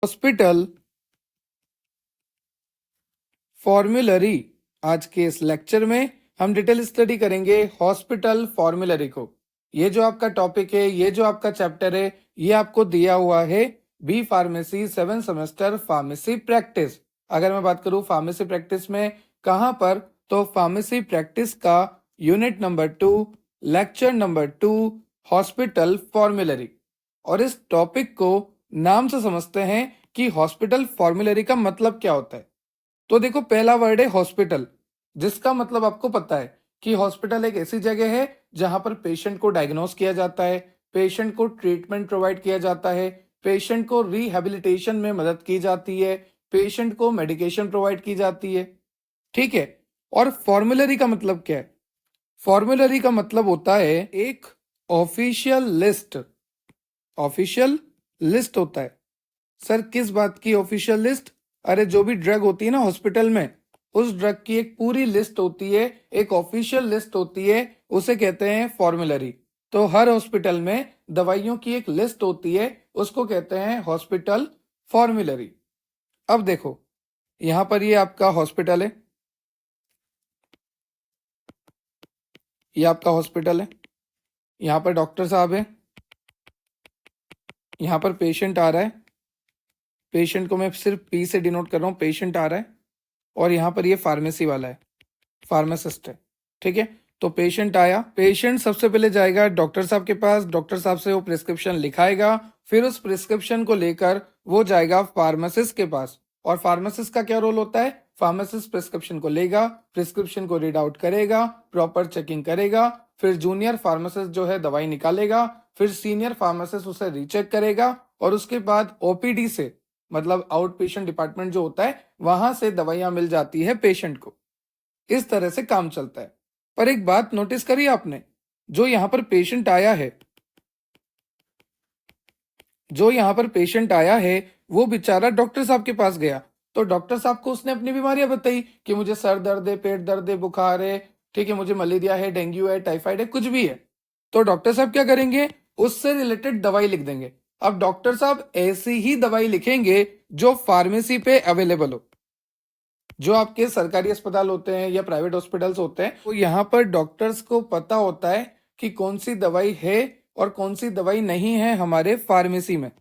Hospital formulary. आज के इस लेक्चर में हम डिटेल स्टडी करेंगे हॉस्पिटल फॉर्मूलरी को। ये जो आपका टॉपिक है, ये जो आपका चैप्टर है, ये आपको दिया हुआ है B pharmacy 7 semester pharmacy practice. अगर मैं बात करूं फार्मेसी प्रैक्टिस में कहां पर, तो फार्मेसी प्रैक्टिस का unit number 2 lecture number 2 hospital formulary. और इस टॉपिक को नाम से समझते हैं कि हॉस्पिटल फॉर्मूलरी का मतलब क्या होता है। तो देखो, पहला वर्ड है हॉस्पिटल, जिसका मतलब आपको पता है कि हॉस्पिटल एक ऐसी जगह है जहां पर पेशेंट को डायग्नोस किया जाता है, पेशेंट को ट्रीटमेंट प्रोवाइड किया जाता है, पेशेंट को रिहेबिलिटेशन में मदद की जाती है, पेशेंट को मेडिकेशन प्रोवाइड की जाती है। ठीक है। और फॉर्मूलरी का मतलब क्या है? फॉर्मूलरी का मतलब होता है एक ऑफिशियल लिस्ट। ऑफिशियल लिस्ट होता है। सर किस बात की ऑफिशियल लिस्ट? अरे जो भी ड्रग होती है ना हॉस्पिटल में, उस ड्रग की एक पूरी लिस्ट होती है, एक ऑफिशियल लिस्ट होती है, उसे कहते हैं फॉर्मूलरी। तो हर हॉस्पिटल में दवाइयों की एक लिस्ट होती है, उसको कहते हैं हॉस्पिटल फॉर्मूलरी। अब देखो, यहां पर ये आपका हॉस्पिटल है, ये आपका हॉस्पिटल है, यहां पर डॉक्टर साहब है, यहां पर पेशेंट आ रहा है, पेशेंट को मैं सिर्फ पी से डिनोट कर रहा हूं, पेशेंट आ रहा है, और यहां पर ये फार्मेसी वाला है, फार्मासिस्ट है। ठीक है। तो पेशेंट आया, पेशेंट सबसे पहले जाएगा डॉक्टर साहब के पास, डॉक्टर साहब से वो प्रिस्क्रिप्शन लिखाएगा, फिर उस प्रिस्क्रिप्शन को लेकर वो जाएगा फार्मासिस्ट के पास। और फार्मासिस्ट का क्या रोल होता है? फार्मासिस्ट प्रिस्क्रिप्शन को लेगा, प्रिस्क्रिप्शन को रीड आउट करेगा, प्रॉपर चेकिंग करेगा, फिर जूनियर फार्मासिस्ट जो है दवाई निकालेगा, फिर सीनियर फार्मासिस्ट उसे रीचेक करेगा, और उसके बाद ओपीडी से, मतलब आउट पेशेंट डिपार्टमेंट जो होता है, वहां से दवाइयां मिल जाती है पेशेंट को। इस तरह से काम चलता है। पर एक बात नोटिस करी आपने, जो यहां पर पेशेंट आया है, जो यहां पर पेशेंट आया है, वो बेचारा डॉक्टर साहब के पास गया। तो डॉक्टर साहब को उसने अपनी बीमारियां बताई कि मुझे सर दर्द है, पेट दर्द है, बुखार है, ठीक है, मुझे मलेरिया है, डेंगू है, टाइफाइड है, कुछ भी है। तो डॉक्टर साहब क्या करेंगे? उससे रिलेटेड दवाई लिख देंगे। अब डॉक्टर साहब ऐसी ही दवाई लिखेंगे जो फार्मेसी पे अवेलेबल हो। जो आपके सरकारी अस्पताल होते हैं या प्राइवेट हॉस्पिटल्स होते हैं, तो यहाँ पर डॉक्टर्स को पता होता है कि कौन सी दवाई है और कौन सी दवाई नहीं है हमारे फार्मेसी में।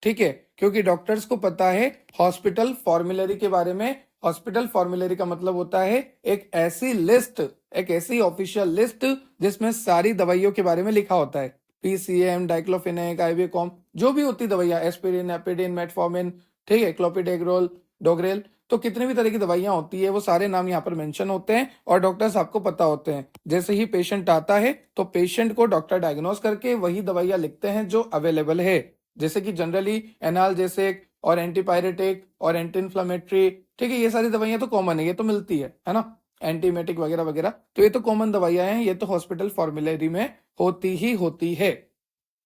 ठीक है, क्योंकि डॉक्टर्स को पता है हॉस्पिटल फॉर्मूलरी के बारे में। हॉस्पिटल फॉर्मूलरी का मतलब होता है एक ऐसी लिस्ट, एक ऐसी ऑफिशियल लिस्ट जिसमें सारी दवाइयों के बारे में लिखा होता है। पीसीएम, डाइक्लोफिनेक, आइवेकॉम, जो भी होती दवाइयां, एस्पिरिन, एपिडिन, मेटफॉर्मिन, ठीक है, क्लोपिडेग्रोल, डोग्रेल, तो कितनी भी तरह की दवाइयां होती है वो सारे नाम यहाँ पर मेंशन होते हैं और डॉक्टर्स आपको पता होते हैं। जैसे ही पेशेंट आता है तो पेशेंट को डॉक्टर डायग्नोस करके वही दवाइयां लिखते हैं जो अवेलेबल है। जैसे कि जनरली एनाल्जेसिक और एंटीपायरेटिक और एंटी इन्फ्लामेटरी, ठीक है, ये सारी दवाइयां तो कॉमन है, ये तो मिलती है ना, एंटीमेटिक वगैरह वगैरह, तो ये तो कॉमन दवाइयां हैं, ये तो हॉस्पिटल फॉर्मूलरी में होती ही होती है।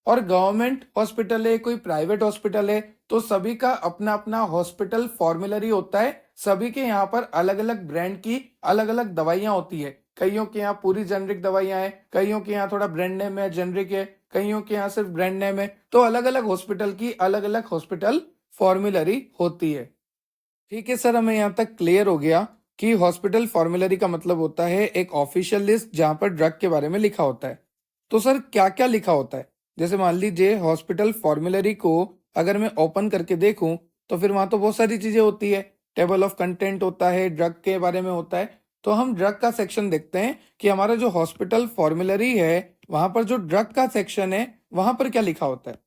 और गवर्नमेंट हॉस्पिटल है, कोई प्राइवेट हॉस्पिटल है, तो सभी का अपना अपना हॉस्पिटल फॉर्मूलरी होता है। सभी के यहाँ पर अलग अलग ब्रांड की अलग अलग दवाइयां होती है। कईयों के यहाँ पूरी जेनरिक दवाइयां हैं, कईयों के यहाँ थोड़ा ब्रांड नेम है, जेनरिक है, कईयों के यहाँ सिर्फ ब्रांड नेम है। तो अलग अलग हॉस्पिटल की अलग अलग हॉस्पिटल फॉर्मूलरी होती है। ठीक है सर, हमें यहाँ तक क्लियर हो गया कि हॉस्पिटल फॉर्मूलरी का मतलब होता है एक ऑफिशियल लिस्ट जहां पर ड्रग के बारे में लिखा होता है। तो सर क्या क्या लिखा होता है? जैसे मान लीजिए हॉस्पिटल फॉर्मूलरी को अगर मैं ओपन करके देखूं, तो फिर वहां तो बहुत सारी चीजें होती है। टेबल ऑफ कंटेंट होता है, ड्रग के बारे में होता है। तो हम ड्रग का सेक्शन देखते हैं कि हमारा जो हॉस्पिटल फॉर्मूलरी है, वहां पर जो ड्रग का सेक्शन है, वहां पर क्या लिखा होता है?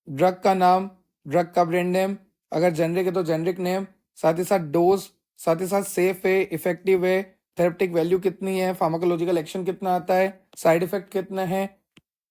ड्रग का नाम, ड्रग का ब्रांड नेम, अगर जेनरिक है तो जेनरिक नेम, साथ ही साथ डोज, साथ ही साथ सेफ है, इफेक्टिव है, थेरेप्टिक वैल्यू कितनी है, फार्माकोलॉजिकल एक्शन कितना आता है, साइड इफेक्ट कितने हैं,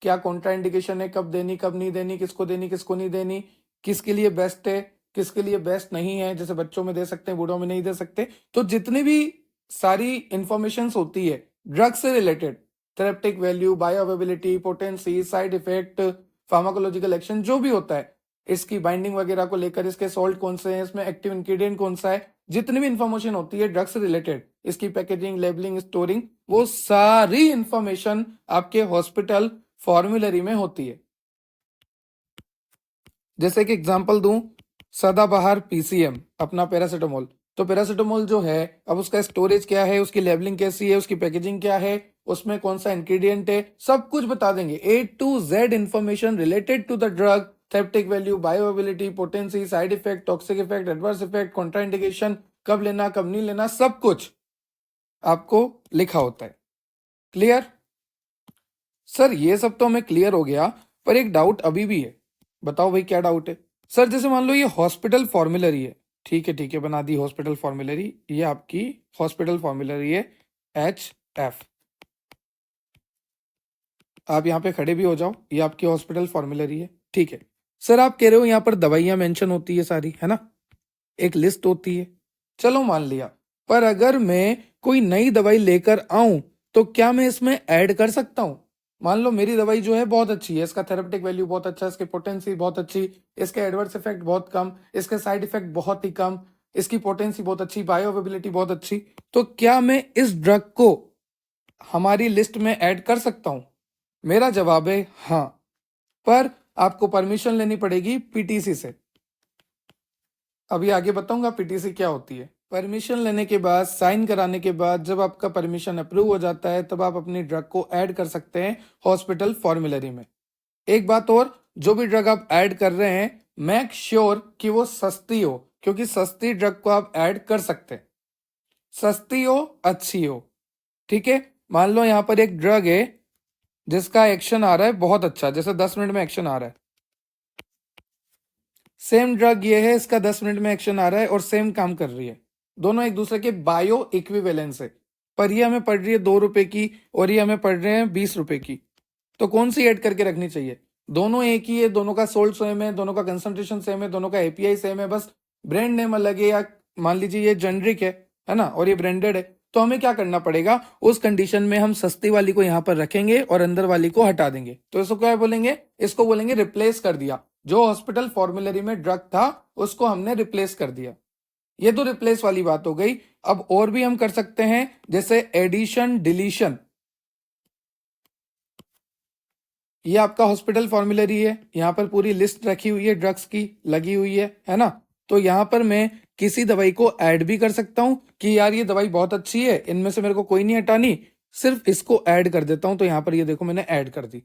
क्या कॉन्ट्राइंडिकेशन है, कब देनी कब नहीं देनी, किसको देनी किसको नहीं देनी, किसके लिए बेस्ट है, किसके लिए बेस्ट नहीं है, जैसे बच्चों में दे सकते हैं, बूढ़ों में नहीं दे सकते। तो जितनी भी सारी इंफॉर्मेशन होती है ड्रग से related, therapeutic value, bioavailability, potency, side effect, pharmacological action, जो भी होता है, इसकी बाइंडिंग वगैरह को लेकर, इसके सॉल्ट कौन से हैं, इसमें एक्टिव इंग्रेडिएंट कौन सा है, जितनी भी इंफॉर्मेशन होती है ड्रग से रिलेटेड, इसकी पैकेजिंग, लेबलिंग, स्टोरिंग, वो सारी इंफॉर्मेशन आपके हॉस्पिटल फॉर्मूलरी में होती है। जैसे कि एग्जांपल दूं, सदाबहार पीसीएम अपना पैरासिटामोल। तो पैरासिटामोल जो है, अब उसका स्टोरेज क्या है, उसकी लेबलिंग कैसी है, उसकी पैकेजिंग क्या है, उसमें कौन सा इंग्रेडिएंट है, सब कुछ बता देंगे। A to Z information related to the drug, therapeutic value, bioavailability, potency, side effect, toxic effect, adverse effect, contraindication, कब लेना कब नहीं लेना, सब कुछ आपको लिखा होता है। क्लियर? सर ये सब तो हमें क्लियर हो गया, पर एक डाउट अभी भी है। बताओ भाई क्या डाउट है? सर जैसे मान लो ये हॉस्पिटल फॉर्मुलरी है, ठीक है बना दी हॉस्पिटल फॉर्मुलरी, ये आपकी हॉस्पिटल फॉर्मुलरी है HF। आप यहाँ पे खड़े भी हो जाओ, ये आपकी हॉस्पिटल फॉर्मुलरी है, ठीक है। सर आप कह रहे हो यहाँ पर दवाइयां मेंशन होती है सारी, है ना, एक लिस्ट होती है, चलो मान लिया। पर अगर मैं कोई नई दवाई लेकर आऊं तो क्या मैं इसमें ऐड कर सकता हूं? मान लो मेरी दवाई जो है बहुत अच्छी है, इसका थेरेप्यूटिक वैल्यू बहुत अच्छा है, इसकी पोटेंसी बहुत अच्छी, इसके एडवर्स इफेक्ट बहुत कम, इसके साइड इफेक्ट बहुत ही कम, इसकी पोटेंसी बहुत अच्छी, बायोअवेलेबिलिटी बहुत अच्छी, तो क्या मैं इस ड्रग को हमारी लिस्ट में ऐड कर सकता हूं? मेरा जवाब है हाँ, पर आपको परमिशन लेनी पड़ेगी पीटीसी से। अभी आगे बताऊंगा पीटीसी क्या होती है। परमिशन लेने के बाद, साइन कराने के बाद, जब आपका परमिशन अप्रूव हो जाता है, तब आप अपनी ड्रग को ऐड कर सकते हैं हॉस्पिटल फॉर्मुलरी में। एक बात और, जो भी ड्रग आप ऐड कर रहे हैं, मेक श्योर कि वो सस्ती हो, क्योंकि सस्ती ड्रग को आप ऐड कर सकते हैं। सस्ती हो, अच्छी हो, ठीक है। मान लो यहाँ पर एक ड्रग है जिसका एक्शन आ रहा है बहुत अच्छा, जैसे 10 मिनट में एक्शन आ रहा है। सेम ड्रग ये है, इसका 10 मिनट में एक्शन आ रहा है और सेम काम कर रही है, दोनों एक दूसरे के बायो इक्विवेलेंस है, पर ये हमें पड़ रही है 2 रुपए की और ये हमें पड़ रहे हैं 20 रुपए की। तो कौन सी ऐड करके रखनी चाहिए? दोनों एक ही है, दोनों का सोल्ट सेम है, दोनों का कंसंट्रेशन सेम है, दोनों का एपीआई सेम है, बस ब्रांड नेम अलग है, या मान लीजिए ये जेनरिक है ना, और ये ब्रांडेड है। तो हमें क्या करना पड़ेगा, उस कंडीशन में हम सस्ती वाली को यहाँ पर रखेंगे और अंदर वाली को हटा देंगे। तो इसको क्या बोलेंगे? इसको बोलेंगे रिप्लेस कर दिया। जो हॉस्पिटल फॉर्मुलरी में ड्रग था उसको हमने रिप्लेस कर दिया। ये तो रिप्लेस वाली बात हो गई। अब और भी हम कर सकते हैं, जैसे एडिशन, डिलीशन। ये आपका हॉस्पिटल फॉर्मुलरी है, यहाँ पर पूरी लिस्ट रखी हुई है, ड्रग्स की लगी हुई है ना। तो यहाँ पर मैं किसी दवाई को ऐड भी कर सकता हूं कि यार ये दवाई बहुत अच्छी है, इनमें से मेरे को कोई नहीं हटानी, सिर्फ इसको ऐड कर देता हूं। तो यहाँ पर ये देखो मैंने ऐड कर दी।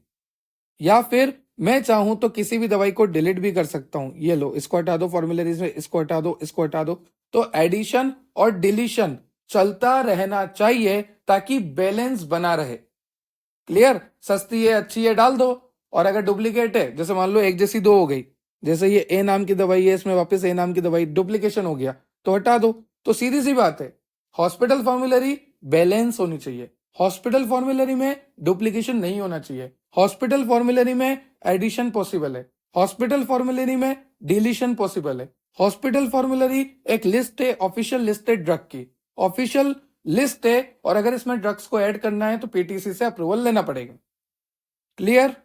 या फिर मैं चाहूं तो किसी भी दवाई को डिलीट भी कर सकता हूं। ये लो, इसको हटा दो फॉर्मुलरीज में, इसको हटा दो, इसको हटा दो। तो एडिशन और डिलीशन चलता रहना चाहिए ताकि बैलेंस बना रहे। क्लियर? सस्ती है, अच्छी है, डाल दो। और अगर डुप्लीकेट है, जैसे मान लो एक जैसी दो हो गई, जैसे ये ए नाम की दवाई है, इसमें वापस ए नाम की दवाई, डुप्लीकेशन हो गया, तो हटा दो। तो सीधी सी बात है, हॉस्पिटल फॉर्मुलरी बैलेंस होनी चाहिए। हॉस्पिटल फॉर्मुलरी में डुप्लीकेशन नहीं होना चाहिए। हॉस्पिटल फॉर्मुलरी में एडिशन पॉसिबल है, हॉस्पिटल फॉर्मुलरी में डिलीशन पॉसिबल है। हॉस्पिटल फॉर्मुलरी एक लिस्ट है, ऑफिशियल लिस्ट है ड्रग की, ऑफिशियल लिस्ट है, और अगर इसमें ड्रग्स को ऐड करना है तो पीटीसी से अप्रूवल लेना पड़ेगा। क्लियर?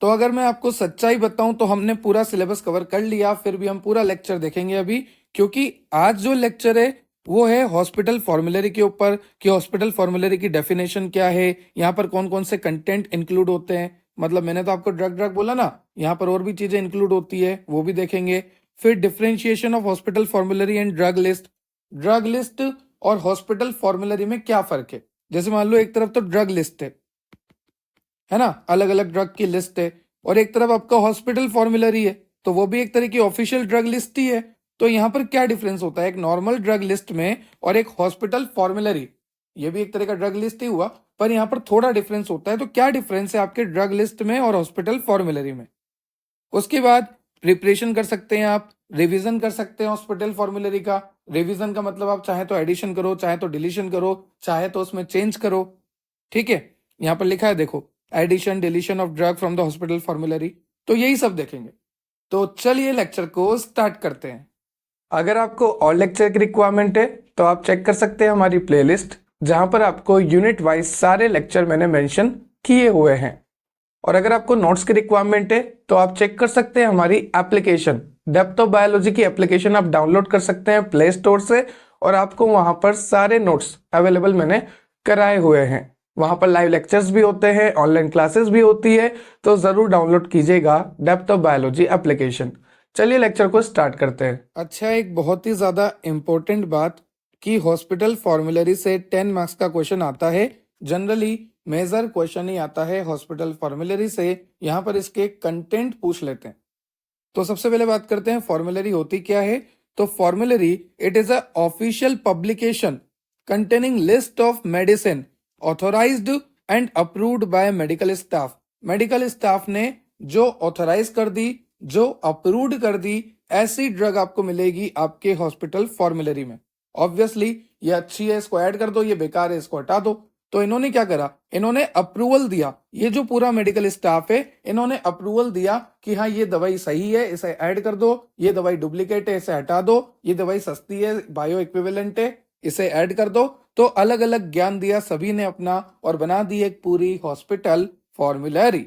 तो अगर मैं आपको सच्चाई बताऊं तो हमने पूरा सिलेबस कवर कर लिया, फिर भी हम पूरा लेक्चर देखेंगे अभी, क्योंकि आज जो लेक्चर है वो है हॉस्पिटल फॉर्मुलरी के ऊपर, कि हॉस्पिटल फॉर्मुलरी की डेफिनेशन क्या है, यहाँ पर कौन कौन से कंटेंट इंक्लूड होते हैं। मतलब मैंने तो आपको ड्रग ड्रग बोला ना, यहाँ पर और भी चीजें इंक्लूड होती है, वो भी देखेंगे। फिर differentiation of hospital formulary and drug list. Drug list और हॉस्पिटल फॉर्मुलरी में क्या फर्क है? जैसे मान लो एक तरफ तो ड्रग लिस्ट है ना, अलग अलग ड्रग की लिस्ट है, और एक तरफ आपका हॉस्पिटल फॉर्मुलरी है, तो वो भी एक तरह की ऑफिशियल ड्रग लिस्ट ही है। तो यहाँ पर क्या डिफरेंस होता है एक नॉर्मल ड्रग लिस्ट में और एक हॉस्पिटल फॉर्मुलरी? ये भी एक तरह का ड्रग लिस्ट ही हुआ, पर यहाँ पर थोड़ा डिफरेंस होता है। तो क्या डिफरेंस है आपके ड्रग लिस्ट में और हॉस्पिटल फॉर्मुलरी में? उसके बाद प्रिपरेशन कर सकते हैं आप, रिवीजन कर सकते हैं हॉस्पिटल फॉर्मुलरी का। रिवीजन का मतलब आप चाहे तो एडिशन करो, चाहे तो डिलीशन करो, चाहे तो उसमें चेंज करो। ठीक है, यहाँ पर लिखा है देखो, addition deletion of drug from the hospital formulary. तो यही सब देखेंगे। तो चलिए लेक्चर को स्टार्ट करते हैं। अगर आपको और लेक्चर की रिक्वायरमेंट है तो आप चेक कर सकते हैं हमारी प्लेलिस्ट, जहां पर आपको यूनिट वाइज सारे लेक्चर मैंने मेंशन किए हुए हैं। और अगर आपको नोट्स की रिक्वायरमेंट है तो आप चेक कर सकते हैं हमारी एप्लीकेशन, डेप्थ ऑफ बायोलॉजी की एप्लीकेशन आप डाउनलोड कर सकते हैं प्ले स्टोर से, और आपको वहां पर सारे नोट्स अवेलेबल मैंने कराए हुए हैं। वहां पर लाइव लेक्चर्स भी होते हैं, ऑनलाइन क्लासेस भी होती है, तो जरूर डाउनलोड कीजिएगा डेप्थ ऑफ बायोलॉजी एप्लीकेशन। चलिए लेक्चर को स्टार्ट करते हैं। अच्छा, एक बहुत ही ज्यादा इम्पोर्टेंट बात कि हॉस्पिटल फॉर्मूलरी से 10 मार्क्स का क्वेश्चन आता है। जनरली मेजर क्वेश्चन ही आता है हॉस्पिटल फॉर्मूलरी से, यहाँ पर इसके कंटेंट पूछ लेते हैं। तो सबसे पहले बात करते हैं फॉर्मूलरी होती क्या है। तो formulary it is a official publication containing list of medicine authorised and approved by medical staff. Medical staff ने जो ऑथोराइज कर दी, जो अप्रूव्ड कर दी, ऐसी ड्रग आपको मिलेगी आपके हॉस्पिटल फॉर्मूलरी में। ऑब्वियसली ये अच्छी है, इसको ऐड कर दो, ये बेकार है, इसको हटा दो। तो इन्होंने क्या करा, इन्होंने अप्रूवल दिया। ये जो पूरा मेडिकल स्टाफ है, इन्होंने अप्रूवल दिया कि हाँ ये दवाई सही है, इसे ऐड कर दो, ये दवाई डुप्लीकेट है, इसे हटा दो, ये दवाई सस्ती है, बायो इक्विवेलेंट है, इसे ऐड कर दो। तो अलग अलग ज्ञान दिया सभी ने अपना और बना दी एक पूरी हॉस्पिटल फॉर्मूलरी।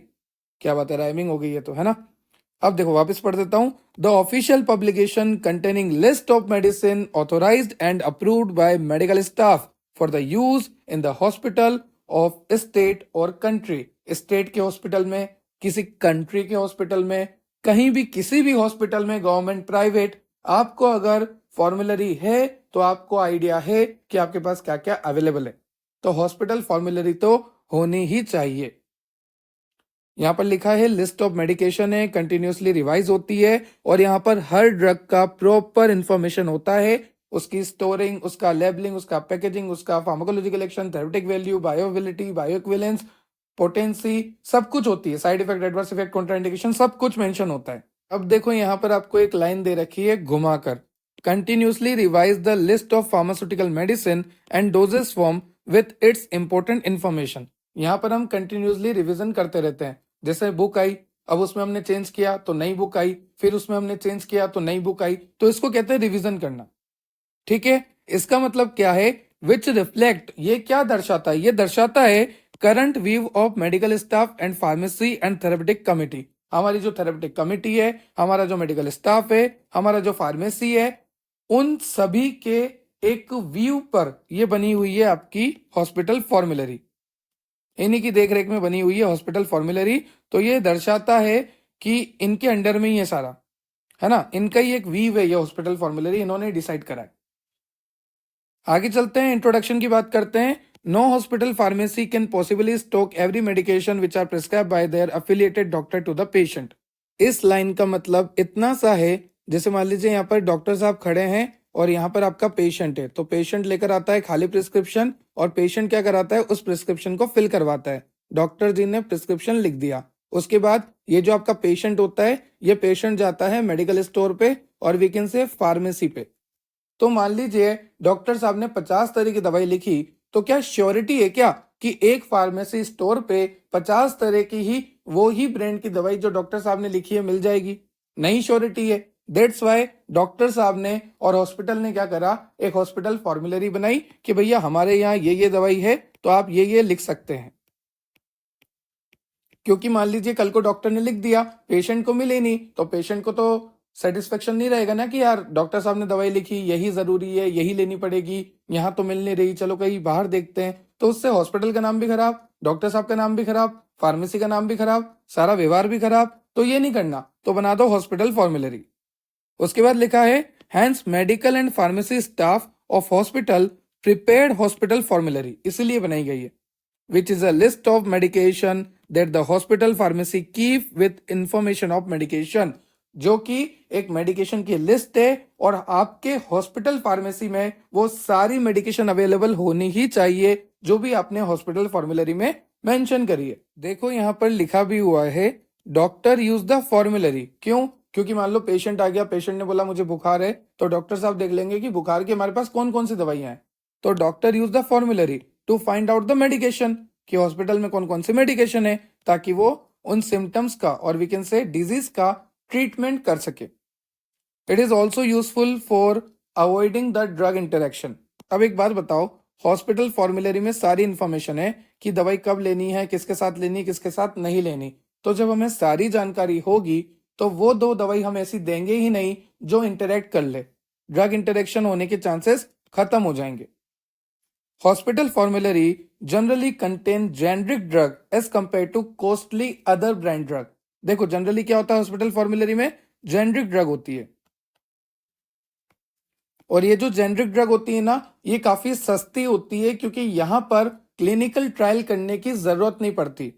क्या बात है, राइमिंग हो गई है तो, है ना। अब देखो वापस पढ़ देता हूं। The official publication containing list of medicine authorised and approved by medical staff for the use in the hospital of state और कंट्री। स्टेट के हॉस्पिटल में, किसी कंट्री के हॉस्पिटल में, कहीं भी किसी भी हॉस्पिटल में, गवर्नमेंट प्राइवेट, आपको अगर फॉर्मूलरी है तो आपको आइडिया है कि आपके पास क्या क्या अवेलेबल है। तो हॉस्पिटल फॉर्मूलरी तो होनी ही चाहिए। यहाँ पर लिखा है लिस्ट ऑफ मेडिकेशन है, कंटिन्यूसली रिवाइज होती है और यहाँ पर हर ड्रग का प्रॉपर इंफॉर्मेशन होता है, उसकी स्टोरिंग, उसका लेबलिंग, उसका पैकेजिंग, उसका pharmacological action, therapeutic value, bioavailability, bioequivalence, potency, सब कुछ होती है। Side effect, adverse effect, contraindication, सब कुछ मेंशन होता है। अब देखो यहाँ पर आपको एक लाइन दे रखी है घुमाकर, continuously revise the list of pharmaceutical medicine and doses form with its important information. यहाँ पर हम कंटिन्यूसली रिवीजन करते रहते हैं। जैसे बुक आई, अब उसमें हमने चेंज किया तो नई बुक आई, फिर उसमें हमने चेंज किया तो नई बुक आई, तो इसको कहते हैं रिवीजन करना। ठीक है, इसका मतलब क्या है, विच रिफ्लेक्ट, ये क्या दर्शाता है, ये दर्शाता है current view of medical staff and pharmacy and therapeutic committee. हमारी जो थेरेपेटिक कमिटी है, हमारा जो मेडिकल स्टाफ है, हमारा जो फार्मेसी है, उन सभी के एक व्यू पर ये बनी हुई है आपकी हॉस्पिटल फॉर्मूलरी। इन्हीं की देखरेख में बनी हुई है हॉस्पिटल फॉर्मूलरी। तो ये दर्शाता है कि इनके अंडर में ही है सारा, है ना, इनका ही एक व्यू है ये हॉस्पिटल फॉर्मूलरी, इन्होंने डिसाइड करा है। आगे चलते हैं, इंट्रोडक्शन की बात करते हैं। No hospital pharmacy can possibly stock every medication which are prescribe by their affiliated doctor to the patient. इस लाइन का मतलब इतना सा है, जैसे मान लीजिए यहाँ पर डॉक्टर साहब खड़े हैं और यहाँ पर आपका पेशेंट है, तो पेशेंट लेकर आता है खाली प्रिस्क्रिप्शन और पेशेंट क्या कराता है, उस प्रिस्क्रिप्शन को फिल करवाता है। डॉक्टर जी ने प्रिस्क्रिप्शन लिख दिया, उसके बाद ये जो आपका पेशेंट होता है, ये पेशेंट जाता है मेडिकल स्टोर पे और वी कैन से फार्मेसी पे। तो मान लीजिए डॉक्टर साहब ने 50 तरह की दवाई लिखी, तो क्या श्योरिटी है क्या कि एक फार्मेसी स्टोर पे 50 तरह की ही वो ही ब्रांड की दवाई जो डॉक्टर साहब ने लिखी है मिल जाएगी? नहीं श्योरिटी है। दैट्स वाई डॉक्टर साहब ने और हॉस्पिटल ने क्या करा, एक हॉस्पिटल फॉर्मूलरी बनाई कि भैया हमारे यहाँ ये दवाई है तो आप ये लिख सकते हैं। क्योंकि मान लीजिए कल को डॉक्टर ने लिख दिया, पेशेंट को मिले नहीं, तो पेशेंट को तो सेटिस्फेक्शन नहीं रहेगा ना कि यार डॉक्टर साहब ने दवाई लिखी, यही जरूरी है, यही लेनी पड़ेगी, यहाँ तो मिल नहीं रही, चलो कहीं बाहर देखते हैं। तो उससे हॉस्पिटल का नाम भी खराब, डॉक्टर साहब का नाम भी खराब, फार्मेसी का नाम भी खराब, सारा व्यवहार भी खराब। तो ये नहीं करना, तो बना दो हॉस्पिटल फॉर्मूलरी। उसके बाद लिखा है hence medical and pharmacy staff of hospital prepared hospital formulary, इसीलिए बनाई गई है। which is a list of medication that the hospital pharmacy keep with information of medication, जो कि एक मेडिकेशन की लिस्ट है और आपके हॉस्पिटल फार्मेसी में वो सारी मेडिकेशन अवेलेबल होनी ही चाहिए जो भी आपने हॉस्पिटल फॉर्मूलरी में मेंशन करी है। देखो यहाँ पर लिखा भी हुआ है डॉक्टर यूज द फॉर्मूलरी। क्यों? क्योंकि मान लो पेशेंट आ गया, पेशेंट ने बोला मुझे बुखार है, तो डॉक्टर साहब देख लेंगे कि बुखार की हमारे पास कौन कौन सी दवाइयां हैं, तो doctor use the formulary to find out the medication, कि हॉस्पिटल में कौन कौन सी मेडिकेशन है, ताकि वो उन सिम्टम्स का और वी कैन से डिजीज का ट्रीटमेंट कर सके। It is also useful for avoiding the drug interaction. अब एक बात बताओ, हॉस्पिटल फॉर्मूलरी में सारी इंफॉर्मेशन है कि दवाई कब लेनी है, किसके साथ लेनी, किसके साथ नहीं लेनी। तो जब हमें सारी जानकारी होगी तो वो दो दवाई हम ऐसी देंगे ही नहीं जो इंटरेक्ट कर ले, ड्रग इंटरेक्शन होने के चांसेस खत्म हो जाएंगे। Hospital formulary generally contain generic drug as compare to costly other brand drug. देखो जनरली क्या होता है हॉस्पिटल फॉर्मुलरी में, जेनरिक ड्रग होती है, और ये जो जेनरिक ड्रग होती है ना, ये काफी सस्ती होती है क्योंकि यहाँ पर क्लिनिकल ट्रायल करने की जरूरत नहीं पड़ती।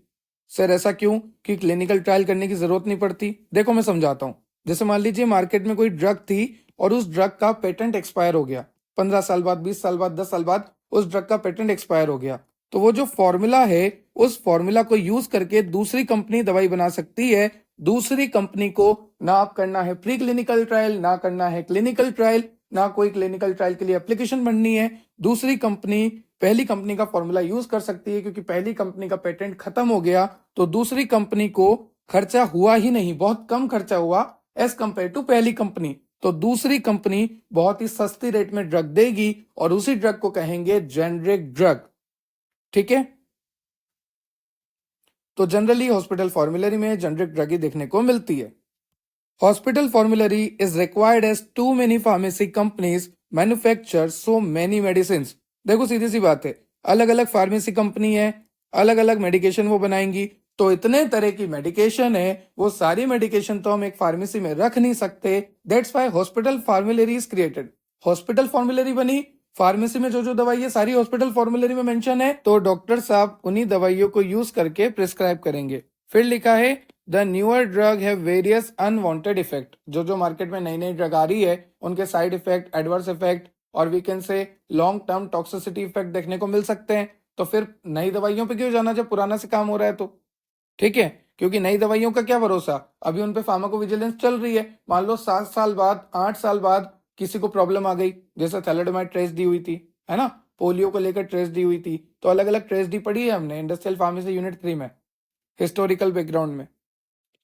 सर ऐसा क्यों कि क्लिनिकल ट्रायल करने की जरूरत नहीं पड़ती? देखो मैं समझाता हूँ। जैसे मान लीजिए मार्केट में कोई ड्रग थी और उस ड्रग का पेटेंट एक्सपायर हो गया, 15 साल बाद, 20 साल बाद, 10 साल बाद उस ड्रग का पेटेंट एक्सपायर हो गया, तो वो जो फॉर्मूला है उस फॉर्मूला को यूज करके दूसरी कंपनी दवाई बना सकती है। दूसरी कंपनी को ना आप करना है प्री क्लिनिकल ट्रायल, ना करना है क्लिनिकल ट्रायल, ना कोई क्लिनिकल ट्रायल के लिए एप्लीकेशन बननी है। दूसरी कंपनी पहली कंपनी का फॉर्मूला यूज कर सकती है क्योंकि पहली कंपनी का पेटेंट खत्म हो गया, तो दूसरी कंपनी को खर्चा हुआ ही नहीं, बहुत कम खर्चा हुआ एज कंपेयर टू पहली कंपनी। तो दूसरी कंपनी बहुत ही सस्ती रेट में ड्रग देगी और उसी ड्रग को कहेंगे जेनरिक ड्रग। ठीक है, तो जनरली हॉस्पिटल फॉर्मुलरी में जेनरिक ड्रग ही देखने को मिलती है। Hospital formulary is required as too many pharmacy companies manufacture so many medicine. देखो सीधी सी बात है, अलग अलग फार्मेसी कंपनी है, अलग अलग मेडिकेशन वो बनाएंगी, तो इतने तरह की मेडिकेशन है, वो सारी मेडिकेशन तो हम एक फार्मेसी में रख नहीं सकते। That's why hospital formulary is created. Hospital formulary बनी, फार्मेसी में जो जो दवाई है सारी हॉस्पिटल फॉर्मुलरी में मेंशन है, तो डॉक्टर साहब उन्हीं दवाइयों को यूज करके प्रिस्क्राइब करेंगे। फिर लिखा है the newer drug have various unwanted effect. जो जो मार्केट में नई नई ड्रग आ रही है उनके साइड इफेक्ट, एडवर्स इफेक्ट और we can say long term toxicity effect देखने को मिल सकते हैं। तो फिर नई दवाइयों पे क्यों जाना जब पुराना से काम हो रहा है? तो ठीक है, क्योंकि नई दवाइयों का क्या भरोसा, अभी उन पे फार्माकोविजिलेंस चल रही है। मान लो 7 साल बाद, 8 साल बाद किसी को प्रॉब्लम आ गई, जैसे थैलेडोमाइड ट्रेस दी हुई थी, है ना, पोलियो को लेकर ट्रेस दी हुई थी, तो अलग अलग ट्रेस डी पढ़ी है हमने इंडस्ट्रियल फार्मेसी यूनिट 3 में, हिस्टोरिकल बैकग्राउंड में।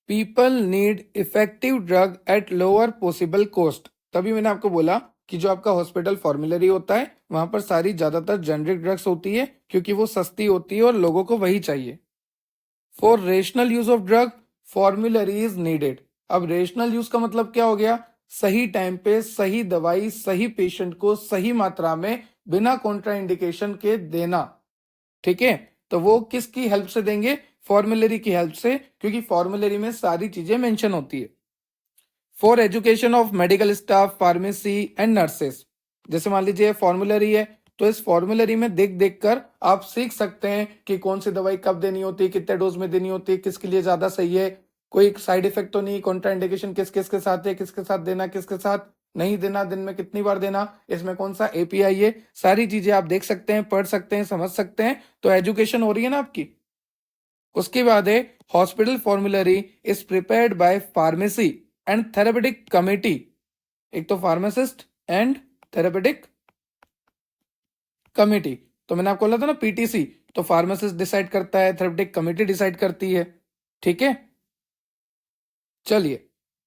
People need effective drug at lower possible cost. तभी मैंने आपको बोला कि जो आपका हॉस्पिटल फॉर्मुलरी होता है वहां पर सारी ज्यादातर जेनरिक ड्रग्स होती है क्योंकि वो सस्ती होती है और लोगों को वही चाहिए। For rational use of drug formulary is needed. अब रेशनल यूज का मतलब क्या हो गया? सही टाइम पे सही दवाई सही पेशेंट को सही मात्रा में बिना कॉन्ट्राइंडिकेशन के देना। ठीक है, तो वो किसकी हेल्प से देंगे? फॉर्मुलरी की हेल्प से, क्योंकि फॉर्मुलरी में सारी चीजें मेंशन होती है। For education of medical staff, pharmacy and nurses. जैसे मान लीजिए फॉर्मुलरी है, तो इस फॉर्मुलरी में देख देख कर आप सीख सकते हैं कि कौन सी दवाई कब देनी होती है, कितने डोज में देनी होती है, किसके लिए ज्यादा सही है, कोई साइड इफेक्ट तो नहीं, कॉन्ट्राइंडिकेशन किस किस के साथ है, किसके साथ देना, किसके साथ नहीं देना, दिन में कितनी बार देना, इसमें कौन सा एपीआई है, सारी चीजें आप देख सकते हैं, पढ़ सकते हैं, समझ सकते हैं। तो एजुकेशन हो रही है ना आपकी। उसके बाद है hospital formulary is prepared by pharmacy and therapeutic committee. एक तो फार्मासिस्ट एंड थेरेपेटिक कमेटी, तो मैंने आपको बोला था ना पीटीसी, तो फार्मासिस्ट डिसाइड करता है, थेरेपेटिक कमेटी डिसाइड करती है। ठीक है, चलिए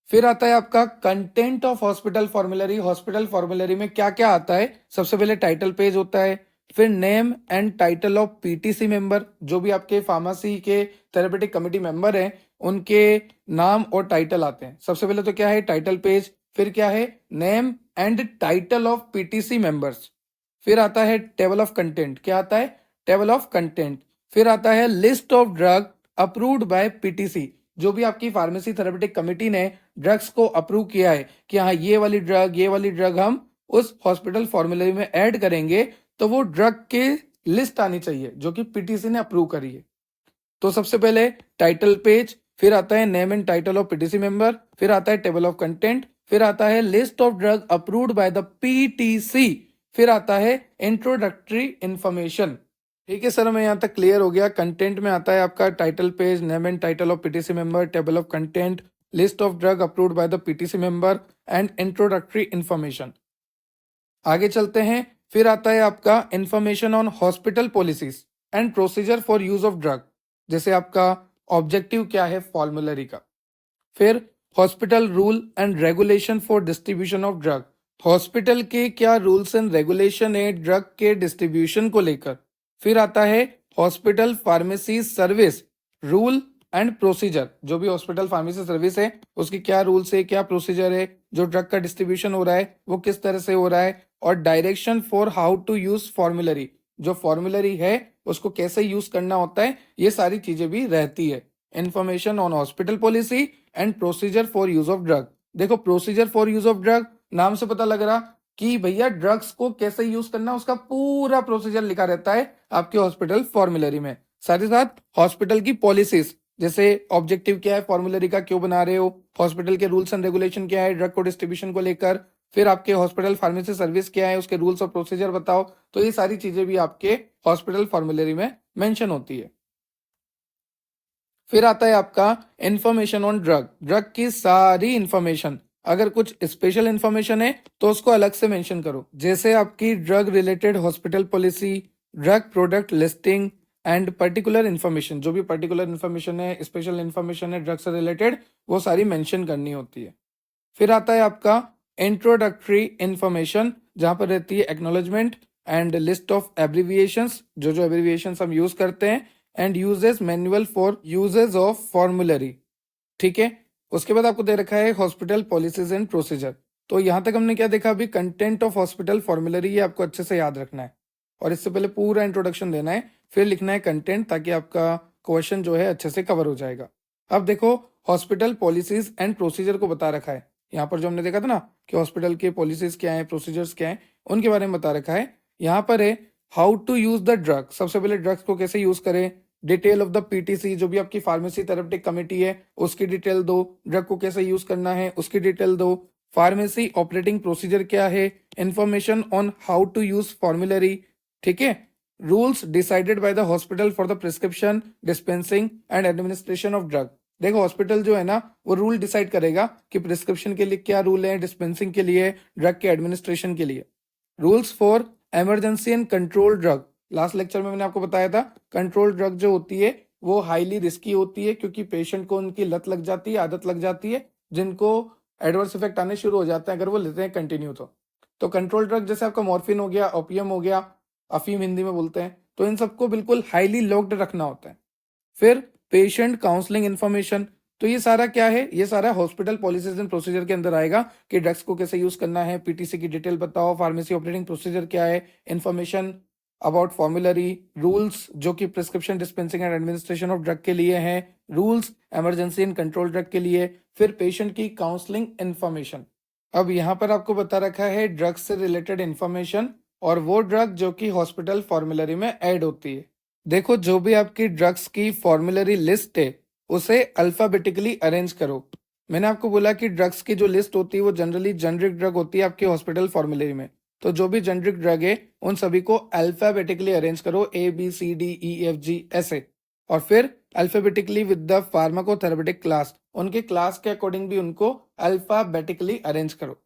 फिर आता है आपका content of hospital formulary. Hospital formulary में क्या क्या आता है? सबसे पहले टाइटल पेज होता है, फिर name and title of PTC member, जो भी आपके फार्मेसी के थेरेपेटिक कमेटी मेंबर हैं उनके नाम और टाइटल आते हैं। सबसे पहले तो क्या है? Title page. फिर क्या है? Name and title of PTC members. फिर आता है टेबल ऑफ कंटेंट। क्या आता है? Table of content. फिर आता है list of drug approved by PTC. जो भी आपकी फार्मेसी थेरेपेटिक कमेटी ने ड्रग्स को अप्रूव किया है कि हाँ ये वाली ड्रग हम उस हॉस्पिटल फॉर्मुलरी में ऐड करेंगे, तो वो ड्रग के लिस्ट आनी चाहिए जो कि पीटीसी ने अप्रूव करी है। तो सबसे पहले टाइटल पेज, फिर आता है name and title of PTC member, फिर आता है टेबल ऑफ कंटेंट, फिर आता है list of drug approved by the PTC, फिर आता है इंट्रोडक्टरी इंफॉर्मेशन। ठीक है सर, मैं यहाँ तक क्लियर हो गया। कंटेंट में आता है आपका title page, name and title of PTC member, table of content, list of drug approved by the PTC member and introductory information. आगे चलते हैं, फिर आता है आपका information on hospital policies and procedure for use of drug. जैसे आपका objective क्या है फॉर्मुलरी का। फिर hospital rule and regulation for distribution of drug. Hospital के क्या रूल्स एंड रेगुलेशन है ड्रग के डिस्ट्रीब्यूशन को लेकर। फिर आता है hospital pharmacy service rule and procedure. जो भी हॉस्पिटल फार्मेसी सर्विस है उसकी क्या रूल्स है, क्या प्रोसीजर है, जो ड्रग का डिस्ट्रीब्यूशन हो रहा है वो किस तरह से हो रहा है, और direction for how to use formulary. जो फॉर्मुलरी है उसको कैसे यूज करना होता है, ये सारी चीजें भी रहती है। Information on hospital policy and procedure for use of drug. देखो procedure for use of drug, नाम से पता लग रहा कि भैया ड्रग्स को कैसे यूज करना, उसका पूरा प्रोसीजर लिखा रहता है आपके हॉस्पिटल फॉर्मुलरी में। साथ ही साथ हॉस्पिटल की पॉलिसीज, जैसे ऑब्जेक्टिव क्या है फॉर्मुलरी का, क्यों बना रहे हो, हॉस्पिटल के रूल्स एंड रेगुलेशन क्या है ड्रग को डिस्ट्रीब्यूशन को लेकर, फिर आपके हॉस्पिटल फार्मेसी सर्विस क्या है, उसके रूल्स और प्रोसीजर बताओ। तो ये सारी चीजें भी आपके हॉस्पिटल फॉर्मुलरी में मेंशन होती है। फिर आता है आपका इंफॉर्मेशन ऑन ड्रग। ड्रग की सारी इंफॉर्मेशन, अगर कुछ स्पेशल इंफॉर्मेशन है तो उसको अलग से मेंशन करो, जैसे आपकी drug related hospital policy, drug product listing and particular information. जो भी पर्टिकुलर इंफॉर्मेशन है, स्पेशल इंफॉर्मेशन है ड्रग से रिलेटेड, वो सारी मेंशन करनी होती है। फिर आता है आपका इंट्रोडक्टरी इंफॉर्मेशन, जहां पर रहती है acknowledgement and list of abbreviations, जो जो एब्रिविएशंस हम यूज करते हैं, and uses manual for uses of formulary. ठीक है, उसके बाद आपको दे रखा है हॉस्पिटल पॉलिसीज एंड प्रोसीजर। तो यहां तक हमने क्या देखा अभी, कंटेंट ऑफ हॉस्पिटल फॉर्मुलरी, ये आपको अच्छे से याद रखना है और इससे पहले पूरा इंट्रोडक्शन देना है, फिर लिखना है कंटेंट, ताकि आपका क्वेश्चन जो है अच्छे से कवर हो जाएगा। अब देखो हॉस्पिटल पॉलिसीज एंड प्रोसीजर को बता रखा है, यहाँ पर जो हमने देखा था ना कि हॉस्पिटल के पॉलिसीज क्या है, प्रोसीजर्स क्या है, उनके बारे में बता रखा है। यहाँ पर है how to use the drug, सबसे पहले ड्रग्स को कैसे यूज करें, डिटेल ऑफ द पीटीसी, जो भी आपकी फार्मेसी थेरेपेटिक कमेटी है उसकी डिटेल दो, ड्रग को कैसे यूज करना है उसकी डिटेल दो, फार्मेसी ऑपरेटिंग प्रोसीजर क्या है, information on how to use formulary. ठीक है, rules decided by the hospital for the prescription, dispensing and administration of drug. देखो हॉस्पिटल जो है ना वो रूल डिसाइड करेगा कि प्रिस्क्रिप्शन के लिए क्या रूल है, डिस्पेंसिंग के लिए, ड्रग के एडमिनिस्ट्रेशन के लिए। Rules for emergency and control drug, last lecture में मैंने आपको बताया था कंट्रोल ड्रग जो होती है वो हाईली रिस्की होती है, क्योंकि पेशेंट को उनकी लत लग जाती है, आदत लग जाती है, जिनको एडवर्स इफेक्ट आने शुरू हो जाते हैं अगर वो लेते हैं कंटिन्यू। तो कंट्रोल ड्रग जैसे आपका मॉर्फिन हो गया, ओपियम हो गया, अफीम हिंदी में बोलते हैं, तो इन सबको बिल्कुल हाईली लॉक्ड रखना होता है। फिर पेशेंट काउंसलिंग इन्फॉर्मेशन, तो ये सारा क्या है, ये सारा हॉस्पिटल पॉलिसीज एंड प्रोसीजर के अंदर आएगा कि ड्रग्स को कैसे यूज करना है, पीटीसी की डिटेल बताओ, फार्मेसी ऑपरेटिंग प्रोसीजर क्या है, इन्फॉर्मेशन अबाउट फॉर्मुलरी, रूल्स जो कि prescription, dispensing and administration of drug के लिए हैं, rules emergency and control drug के लिए, फिर पेशेंट की काउंसलिंग इन्फॉर्मेशन। अब यहाँ पर आपको बता रखा है ड्रग्स से रिलेटेड इन्फॉर्मेशन और वो ड्रग जो कि हॉस्पिटल फॉर्मुलरी में ऐड होती है। देखो जो भी आपकी ड्रग्स की फॉर्मुलरी लिस्ट है उसे अल्फाबेटिकली अरेंज करो। मैंने आपको बोला कि ड्रग्स की जो लिस्ट होती है वो जनरली जेनरिक ड्रग होती है आपके हॉस्पिटल फॉर्मुलरी में, तो जो भी जेनरिक ड्रग है उन सभी को अल्फाबेटिकली अरेंज करो, ABCDEFG ऐसे, और फिर अल्फाबेटिकली विद द फार्माकोथेरेपेटिक क्लास, उनके क्लास के अकॉर्डिंग भी उनको अल्फाबेटिकली अरेंज करो।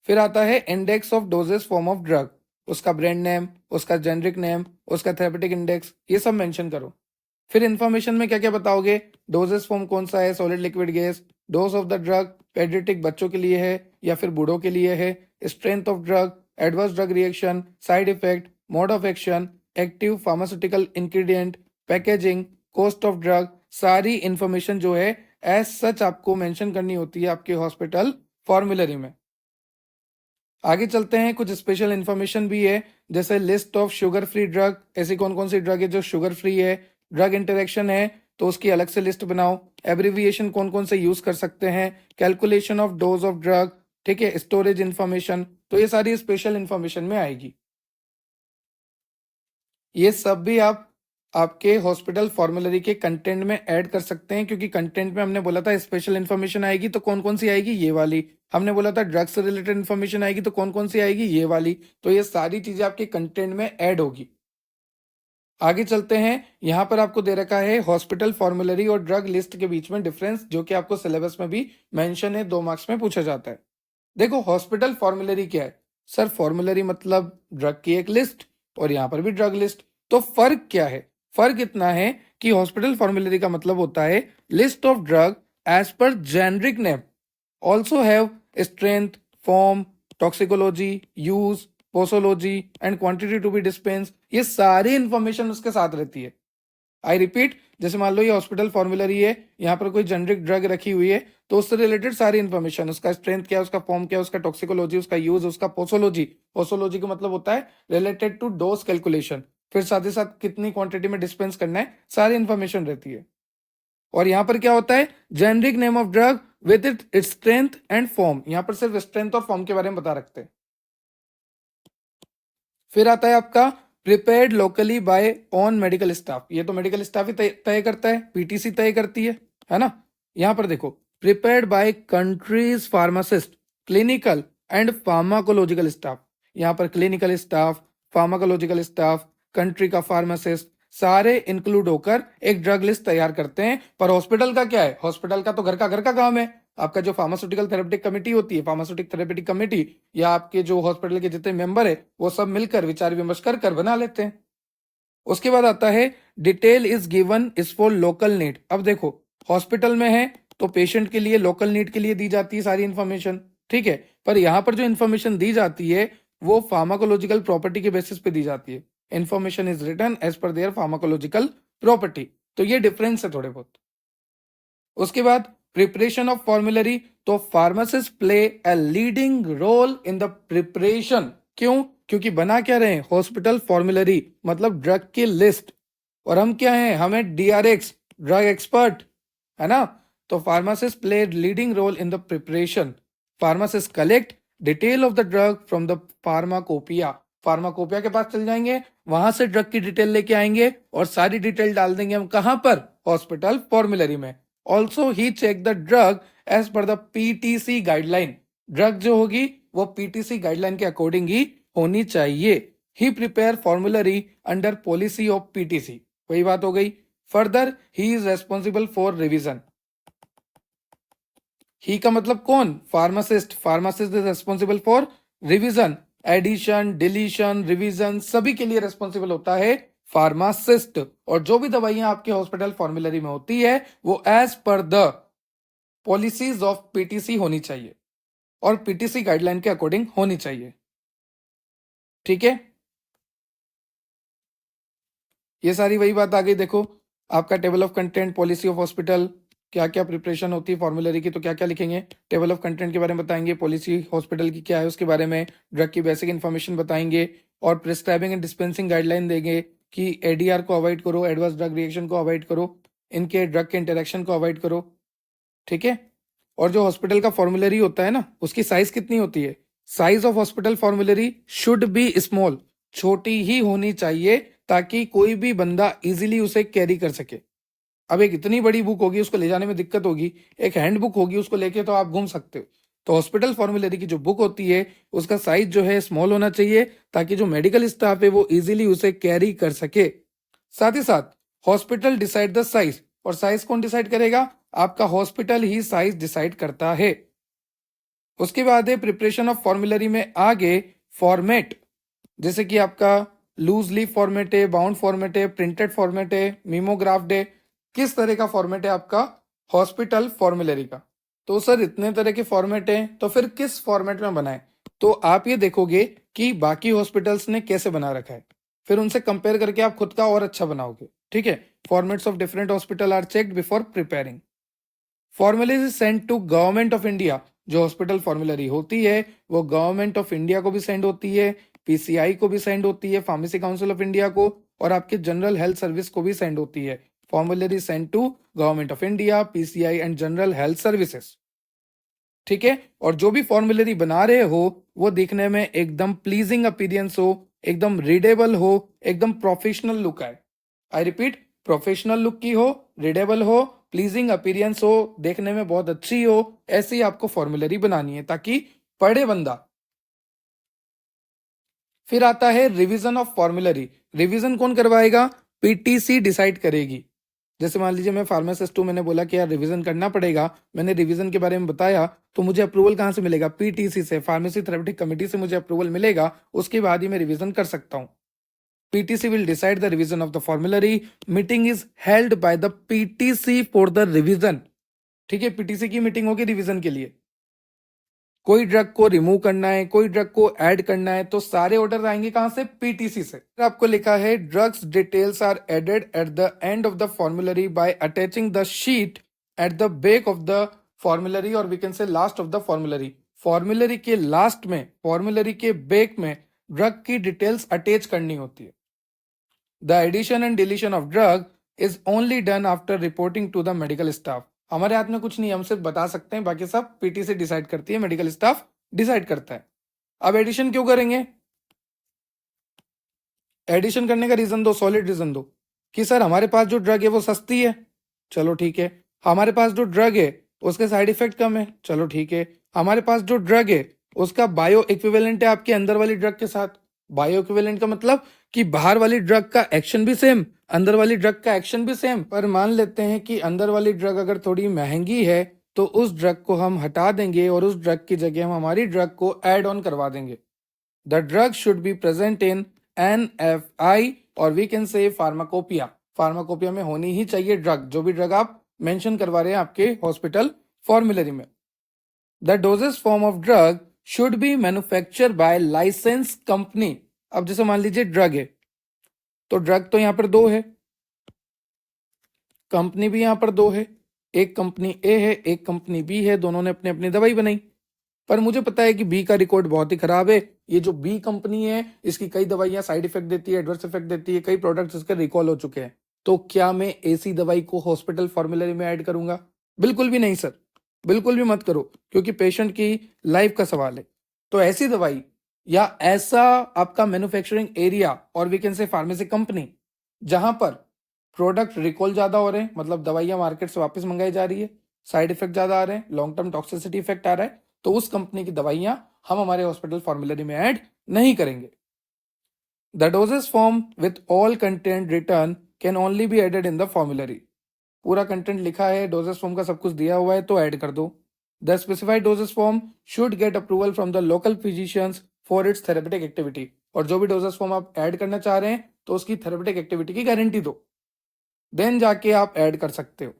फिर आता है index of doses form of drug, उसका ब्रांड नेम, उसका जेनरिक नेम, उसका थेरेपेटिक इंडेक्स, ये सब मेंशन करो। फिर इन्फॉर्मेशन में क्या क्या बताओगे, डोजेस फॉर्म कौन सा है, solid liquid gas, dose of the drug, paediatric बच्चों के लिए है या फिर बूढ़ों के लिए है, strength of drug, adverse drug reaction, side effect, mode of action, active pharmaceutical ingredient, packaging, cost of drug, सारी इंफॉर्मेशन जो है एज सच आपको मेंशन करनी होती है आपके हॉस्पिटल फॉर्मुलरी में। आगे चलते हैं, कुछ स्पेशल इन्फॉर्मेशन भी है, जैसे list of sugar free drug, ऐसी कौन कौन सी ड्रग है जो शुगर फ्री है, ड्रग इंटरेक्शन है तो उसकी अलग से लिस्ट बनाओ, एब्रिविएशन कौन कौन से यूज कर सकते हैं, calculation of dose of drug, ठीक है, स्टोरेज इन्फॉर्मेशन, तो ये सारी स्पेशल इन्फॉर्मेशन में आएगी। ये सब भी आप आपके हॉस्पिटल फॉर्मुलरी के कंटेंट में ऐड कर सकते हैं, क्योंकि कंटेंट में हमने बोला था स्पेशल इन्फॉर्मेशन आएगी तो कौन कौन सी आएगी, ये वाली, हमने बोला था ड्रग्स से रिलेटेड इन्फॉर्मेशन आएगी तो कौन कौन सी आएगी, ये वाली, तो ये सारी चीजें आपके कंटेंट में ऐड होगी। आगे चलते हैं, यहां पर आपको दे रखा है हॉस्पिटल फॉर्मुलरी और ड्रग लिस्ट के बीच में डिफरेंस, जो कि आपको सिलेबस में भी मेंशन है, 2 मार्क्स में पूछा जाता है। देखो हॉस्पिटल फॉर्मुलरी क्या है, सर फॉर्मुलरी मतलब ड्रग की एक लिस्ट, और यहाँ पर भी ड्रग लिस्ट, तो फर्क क्या है, फर्क इतना है कि हॉस्पिटल फॉर्मुलरी का मतलब होता है list of drug as per generic name, also have strength, form, toxicology, use, posology and quantity to be dispense, ये सारी इंफॉर्मेशन उसके साथ रहती है। आई रिपीट, जैसे मान लो ये हॉस्पिटल फॉर्मूलरी है, यहाँ पर कोई जेनरिक ड्रग रखी हुई है, तो उससे रिलेटेड सारी इन्फॉर्मेशन, उसका स्ट्रेंथ क्या है, उसका फॉर्म क्या है, उसका टॉक्सिकोलॉजी, उसका यूज, उसका पोसोलॉजी, पोसोलॉजी का मतलब होता है रिलेटेड टू डोज कैलकुलेशन, फिर साथ ही साथ कितनी क्वांटिटी में डिस्पेंस करना है, सारी इन्फॉर्मेशन रहती है। और यहाँ पर क्या होता है, generic name of drug with its strength and form, यहाँ पर सिर्फ स्ट्रेंथ और फॉर्म के बारे में बता रखते हैं। फिर आता है आपका prepared locally by on medical staff, ये तो मेडिकल स्टाफ ही तय करता है, पीटीसी तय करती है ना। यहां पर देखो, prepared by countries pharmacist, clinical and pharmacological staff, यहां पर clinical staff, pharmacological staff, country का फार्मासिस्ट, सारे इंक्लूड होकर एक ड्रग लिस्ट तैयार करते हैं। पर हॉस्पिटल का क्या है, हॉस्पिटल का तो घर का काम है। आपका जो फार्मास्यूटिकल थेरेपेटिक कमेटी होती है, फार्मास्यूटिक थेरेपेटिक कमेटी, या आपके जो हॉस्पिटल के जितने मेंबर है, वो सब मिलकर विचार विमर्श कर बना लेते हैं। उसके बाद आता है detail is given is for local need. अब देखो, हॉस्पिटल में है तो पेशेंट के लिए लोकल नीड के लिए दी जाती है सारी इंफॉर्मेशन, ठीक है। पर यहां पर जो इन्फॉर्मेशन दी जाती है वो फार्माकोलॉजिकल प्रॉपर्टी के बेसिस पे दी जाती है। Information is written as per their pharmacological property. तो ये डिफरेंस है थोड़े बहुत। उसके बाद प्रिपरेशन ऑफ फॉर्मुलरी, तो pharmacist play a leading role in the preparation. क्यों? क्योंकि बना क्या रहे हैं, हॉस्पिटल फॉर्मुलरी मतलब ड्रग की लिस्ट, और हम क्या हैं, हमें डीआरएक्स ड्रग एक्सपर्ट है ना। तो pharmacist play leading role in the preparation. Pharmacist collect detail of the drug from the pharmacopoeia, pharmacopoeia के पास चल जाएंगे, वहां से ड्रग की डिटेल लेके आएंगे और सारी डिटेल डाल देंगे हम कहां पर, हॉस्पिटल फॉर्मुलरी में। Also he check the drug as per the PTC guideline, drug जो होगी वो पीटीसी गाइडलाइन के अकॉर्डिंग ही होनी चाहिए। He prepare formulary under policy of PTC, वही बात हो गई। Further he is responsible for revision, he का मतलब कौन, pharmacist, pharmacist is responsible for revision, addition, deletion, revision सभी के लिए रेस्पॉन्सिबल होता है फार्मासिस्ट। और जो भी दवाइयां आपके हॉस्पिटल फॉर्मुलरी में होती है वो as per the policies of PTC होनी चाहिए और पीटीसी गाइडलाइन के अकॉर्डिंग होनी चाहिए, ठीक है। ये सारी वही बात आ गई। देखो, आपका table of content, policy of hospital, क्या क्या प्रिपरेशन होती है फॉर्मुलरी की, तो क्या क्या लिखेंगे, टेबल ऑफ कंटेंट के बारे में बताएंगे, पॉलिसी हॉस्पिटल की क्या है उसके बारे में, ड्रग की बेसिक इन्फॉर्मेशन बताएंगे, और प्रिस्क्राइबिंग एंड डिस्पेंसिंग गाइडलाइन देंगे कि एडीआर को अवॉइड करो, एडवर्स ड्रग रिएक्शन को अवॉइड करो, इनके ड्रग के इंटरेक्शन को अवॉइड करो, ठीक है। और जो हॉस्पिटल का फॉर्मुलरी होता है ना, उसकी साइज कितनी होती है, size of hospital formulary should be small, छोटी ही होनी चाहिए ताकि कोई भी बंदा इजीली उसे कैरी कर सके। अब एक इतनी बड़ी बुक होगी, उसको ले जाने में दिक्कत होगी, एक हैंड बुक होगी, उसको लेके तो आप घूम सकते हो। तो हॉस्पिटल फॉर्मुलरी की जो बुक होती है उसका साइज जो है स्मॉल होना चाहिए ताकि जो मेडिकल स्टाफ है वो इजीली उसे कैरी कर सके। साथ ही साथ हॉस्पिटल डिसाइड द साइज, और साइज कौन डिसाइड करेगा, आपका हॉस्पिटल ही साइज डिसाइड करता है। उसके बाद है प्रिपरेशन ऑफ फॉर्मुलरी में आगे फॉर्मेट, जैसे कि आपका लूज लीफ फॉर्मेट है, बाउंड फॉर्मेट है, प्रिंटेड फॉर्मेट है, मीमोग्राफ्ड है, किस तरह का फॉर्मेट है आपका हॉस्पिटल फॉर्मुलरी का। तो सर इतने तरह के फॉर्मेट हैं, तो फिर किस फॉर्मेट में बनाए, तो आप ये देखोगे कि बाकी हॉस्पिटल्स ने कैसे बना रखा है, फिर उनसे कंपेयर करके आप खुद का और अच्छा बनाओगे, ठीक है। Formats of different hospital are checked before preparing. Formulary is send to government of India, जो हॉस्पिटल फॉर्मुलरी होती है वो गवर्नमेंट ऑफ इंडिया को भी सेंड होती है, पीसीआई को भी सेंड होती है, फार्मेसी काउंसिल ऑफ इंडिया को, और आपके जनरल हेल्थ सर्विस को भी सेंड होती है। Formulary send to government of India, PCI and general health services, ठीक है। और जो भी फॉर्मुलरी बना रहे हो वो दिखने में एकदम प्लीजिंग अपीयरेंस हो, एकदम रीडेबल हो, एकदम प्रोफेशनल लुक आए। आई रिपीट, प्रोफेशनल लुक की हो, रीडेबल हो, प्लीजिंग अपीयरेंस हो, देखने में बहुत अच्छी हो, ऐसी आपको फॉर्मुलरी बनानी है ताकि पढ़े बंदा। फिर आता है रिवीजन ऑफ फॉर्मुलरी, रिवीजन कौन करवाएगा, पीटीसी डिसाइड करेगी। जैसे मान लीजिए मैं फार्मासिस्ट हूं, मैंने बोला कि यार रिवीजन करना पड़ेगा, मैंने रिवीजन के बारे में बताया, तो मुझे अप्रूवल कहां से मिलेगा, पीटीसी से, फार्मेसी थेरेपेटिक कमेटी से मुझे अप्रूवल मिलेगा, उसके बाद ही मैं रिवीजन कर सकता हूं। PTC will decide the revision of the formulary, meeting is held by the PTC for the revision, ठीक है। पीटीसी की मीटिंग होगी रिवीजन के लिए। कोई ड्रग को रिमूव करना है, कोई ड्रग को ऐड करना है, तो सारे ऑर्डर आएंगे कहां से? पीटीसी से। आपको लिखा है drugs details are added at the end of the formulary by attaching the sheet at the back of the formulary और we can say last of the formulary. Formulary के लास्ट में, फॉर्मुलरी के back में drug की details attach करनी होती है। The addition and deletion of drug is only done after reporting to the medical staff. हमारे हाथ में कुछ नहीं, हम सिर्फ बता सकते हैं, बाकी सब पीटीसी डिसाइड करती है, मेडिकल स्टाफ डिसाइड करता है। अब एडिशन क्यों करेंगे? एडिशन करने का रीजन दो, सॉलिड रीजन दो कि सर हमारे पास जो ड्रग है वो सस्ती है, चलो ठीक है। हमारे पास जो ड्रग है उसके साइड इफेक्ट कम है, चलो ठीक है। हमारे पास जो ड्रग है उसका बायो इक्विवेलेंट है आपके अंदर वाली ड्रग के साथ। बायो इक्विवेलेंट का मतलब कि बाहर वाली ड्रग का एक्शन भी सेम, अंदर वाली ड्रग का एक्शन भी सेम। पर मान लेते हैं कि अंदर वाली ड्रग अगर थोड़ी महंगी है तो उस ड्रग को हम हटा देंगे और उस ड्रग की जगह हम हमारी ड्रग को ऐड ऑन करवा देंगे। The drug should be present in NFI और we can say pharmacopoeia. Pharmacopoeia में होनी ही चाहिए ड्रग, जो भी ड्रग आप मेंशन करवा रहे हैं आपके हॉस्पिटल फॉर्मुलरी में। The doses form of drug should be manufacture by license company. अब जैसे मान लीजिए ड्रग है, तो ड्रग तो यहां पर दो है, कंपनी भी यहां पर दो है, एक कंपनी ए है, एक कंपनी बी है, दोनों ने अपनी अपनी दवाई बनाई। पर मुझे पता है कि बी का रिकॉर्ड बहुत ही खराब है। ये जो बी कंपनी है इसकी कई दवाइयां साइड इफेक्ट देती है, एडवर्स इफेक्ट देती है, कई प्रोडक्ट्स इसके रिकॉल हो चुके हैं। तो क्या मैं ऐसी दवाई को हॉस्पिटल फॉर्मुलरी में ऐड करूंगा? बिल्कुल भी नहीं सर, बिल्कुल भी मत करो, क्योंकि पेशेंट की लाइफ का सवाल है। तो ऐसी दवाई या ऐसा आपका मैन्युफैक्चरिंग एरिया और we can say pharmacy company जहां पर प्रोडक्ट रिकॉल ज्यादा हो रहे हैं, मतलब दवाइयां मार्केट से वापस मंगाई जा रही है, साइड इफेक्ट ज्यादा आ रहे हैं, लॉन्ग टर्म टॉक्सिसिटी इफेक्ट आ रहा है, तो उस कंपनी की दवाइयां हम हमारे हॉस्पिटल फॉर्मुलरी में ऐड नहीं करेंगे। The doses form with all content written can only be added in the formulary. पूरा कंटेंट लिखा है, डोजेस फॉर्म का सब कुछ दिया हुआ है, तो ऐड कर दो। The specified doses form should get approval from the local physicians for its therapeutic activity. और जो भी डोजेस फॉर्म आप ऐड करना चाह रहे हैं तो उसकी थेरेपेटिक एक्टिविटी की गारंटी दो, देन जाके आप ऐड कर सकते हो।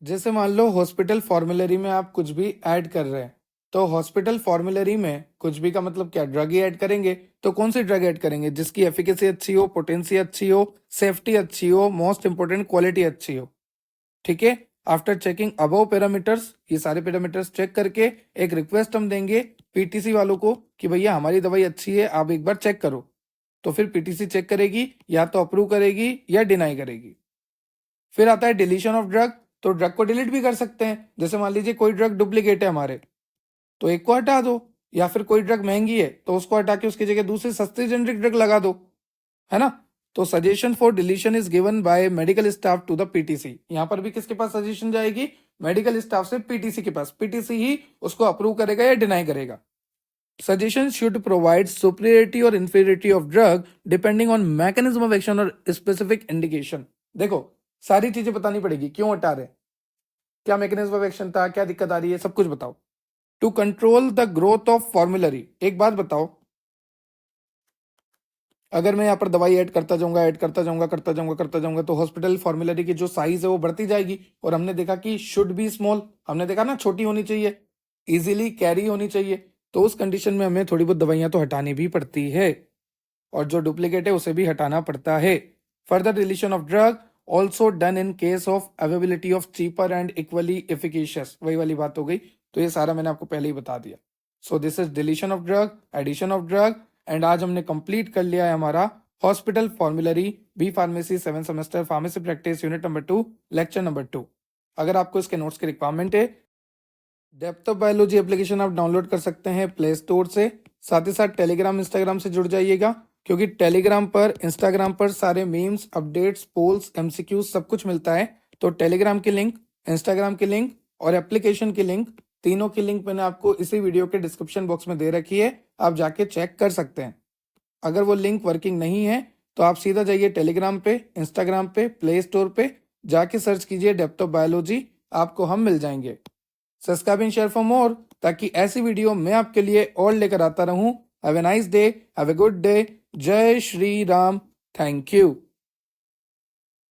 जैसे मान लो हॉस्पिटल फॉर्मुलरी में आप कुछ भी ऐड कर रहे हैं, तो हॉस्पिटल फॉर्मुलरी में कुछ भी का मतलब क्या? ड्रग ही ऐड करेंगे। तो कौन सी ड्रग ऐड करेंगे? जिसकी एफिकेसी अच्छी हो, पोटेंसी अच्छी हो, सेफ्टी अच्छी हो, मोस्ट इंपोर्टेंट क्वालिटी अच्छी हो। ठीक है। आफ्टर चेकिंग अबव पैरामीटर्स, ये सारे पैरामीटर्स चेक करके एक रिक्वेस्ट हम देंगे पीटीसी वालों को कि भैया हमारी दवाई अच्छी है, आप एक बार चेक करो। तो फिर पीटीसी चेक करेगी, या तो अप्रूव करेगी या डिनाई करेगी। फिर आता है डिलीशन ऑफ ड्रग। तो ड्रग को डिलीट भी कर सकते हैं। जैसे मान लीजिए कोई ड्रग डुप्लीकेट है हमारे, तो एक को हटा दो, या फिर कोई ड्रग महंगी है तो उसको हटा के उसकी जगह दूसरी सस्ती जेनरिक ड्रग लगा दो, है ना। तो suggestion for deletion is given by medical staff to the PTC. यहां पर भी किसके पास सजेशन जाएगी? मेडिकल स्टाफ से पीटीसी के पास। पीटीसी ही उसको अप्रूव करेगा या डिनाई करेगा। सजेशन शुड प्रोवाइड सुपीरियरिटी और inferiority of drug depending on mechanism of action और स्पेसिफिक इंडिकेशन। देखो सारी चीजें बतानी पड़ेगी, क्यों हटा रहे, क्या मैकेनिज्म ऑफ एक्शन था, क्या दिक्कत आ रही है, सब कुछ बताओ। To control the growth of formulary. एक बात बताओ, अगर मैं यहाँ पर दवाई ऐड करता जाऊंगा, ऐड करता जाऊंगा, करता जाऊंगा, तो हॉस्पिटल फॉर्मुलरी की जो साइज है वो बढ़ती जाएगी। और हमने देखा कि शुड बी स्मॉल, हमने देखा ना, छोटी होनी चाहिए, इजीली कैरी होनी चाहिए। तो उस कंडीशन में हमें थोड़ी बहुत दवाइयां तो हटानी भी पड़ती है, और जो डुप्लीकेट है उसे भी हटाना पड़ता है। Further deletion of drug also done in case of availability of cheaper and equally efficacious. वही वाली बात हो गई। तो ये सारा मैंने आपको पहले ही बता दिया। So this is deletion of drug, addition of drug, and आज हमने कंप्लीट कर लिया है हमारा hospital formulary, B pharmacy 7 semester pharmacy practice unit number 2, lecture number 2। अगर आपको इसके नोट्स की रिक्वायरमेंट है, डेप्थ ऑफ बायोलॉजी एप्लीकेशन आप डाउनलोड कर सकते हैं प्ले स्टोर से। साथ ही साथ टेलीग्राम इंस्टाग्राम से जुड़ जाइएगा, क्योंकि टेलीग्राम पर, इंस्टाग्राम पर सारे मीम्स, अपडेट्स, पोल्स, एमसीक्यूज सब कुछ मिलता है। तो टेलीग्राम की लिंक, इंस्टाग्राम की लिंक और एप्लीकेशन की लिंक, तीनों की लिंक मैंने आपको इसी वीडियो के डिस्क्रिप्शन बॉक्स में दे रखी है, आप जाके चेक कर सकते हैं। अगर वो लिंक वर्किंग नहीं है तो आप सीधा जाइए टेलीग्राम पे, इंस्टाग्राम पे, प्ले स्टोर पे जाके सर्च कीजिए डेप्थ ऑफ बायोलॉजी, आपको हम मिल जाएंगे। Subscribe and share for more, ताकि ऐसी वीडियो मैं आपके लिए और लेकर आता रहूं। Have a nice day, have a good day. जय श्री राम। Thank you.